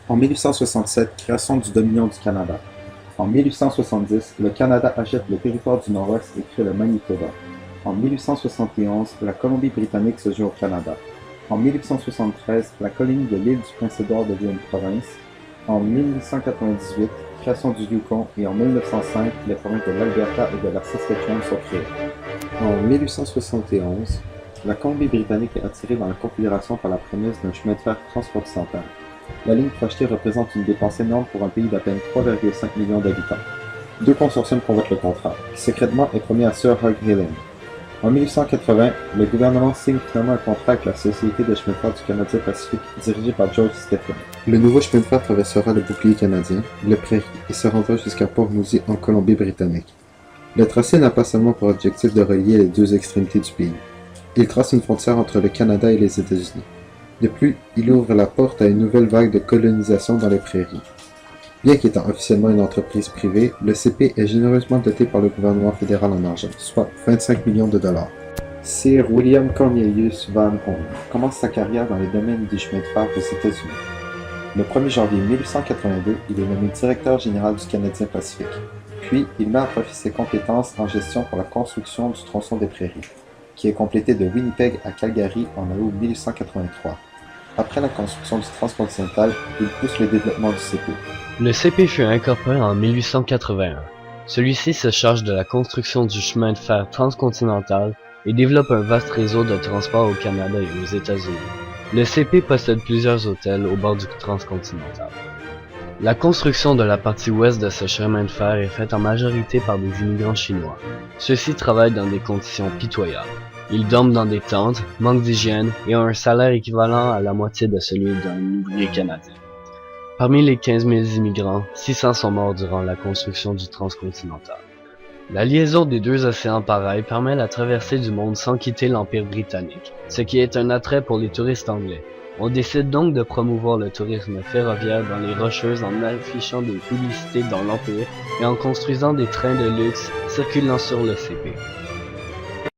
En 1867, création du Dominion du Canada. En 1870, le Canada achète le territoire du Nord-Ouest et crée le Manitoba. En 1871, la Colombie-Britannique se joint au Canada. En 1873, la colonie de l'île du Prince-Édouard devient une province. En 1898, création du Yukon et en 1905, les provinces de l'Alberta et de la Saskatchewan sont créées. En 1871, la Colombie-Britannique est attirée dans la Confédération par la promesse d'un chemin de fer transcontinental. La ligne projetée représente une dépense énorme pour un pays d'à peine 3,5 millions d'habitants. Deux consortiums convoitent le contrat, qui secrètement est promis à Sir Hugh Hillen. En 1880, le gouvernement signe finalement un contrat avec la Société de chemin de fer du Canadien Pacifique dirigée par George Stephen. Le nouveau chemin de fer traversera le bouclier canadien, le prairie, et se rendra jusqu'à Port Mousy en Colombie-Britannique. Le tracé n'a pas seulement pour objectif de relier les deux extrémités du pays. Il trace une frontière entre le Canada et les États-Unis. De plus, il ouvre la porte à une nouvelle vague de colonisation dans les prairies. Bien qu'étant officiellement une entreprise privée, le CP est généreusement doté par le gouvernement fédéral en argent, soit 25 millions de dollars. Sir William Cornelius Van Horne commence sa carrière dans les domaines du chemin de fer aux États-Unis. Le 1er janvier 1882, il est nommé directeur général du Canadien Pacifique. Puis, il met à profit ses compétences en gestion pour la construction du tronçon des prairies, qui est complété de Winnipeg à Calgary en août 1883. Après la construction du transcontinental, il pousse le développement du CP. Le CP fut incorporé en 1881. Celui-ci se charge de la construction du chemin de fer transcontinental et développe un vaste réseau de transport au Canada et aux États-Unis. Le CP possède plusieurs hôtels au bord du transcontinental. La construction de la partie ouest de ce chemin de fer est faite en majorité par des immigrants chinois. Ceux-ci travaillent dans des conditions pitoyables. Ils dorment dans des tentes, manquent d'hygiène et ont un salaire équivalent à la moitié de celui d'un ouvrier canadien. Parmi les 15 000 immigrants, 600 sont morts durant la construction du transcontinental. La liaison des deux océans pareils permet la traversée du monde sans quitter l'Empire britannique, ce qui est un attrait pour les touristes anglais. On décide donc de promouvoir le tourisme ferroviaire dans les Rocheuses en affichant des publicités dans l'Empire et en construisant des trains de luxe circulant sur le CP.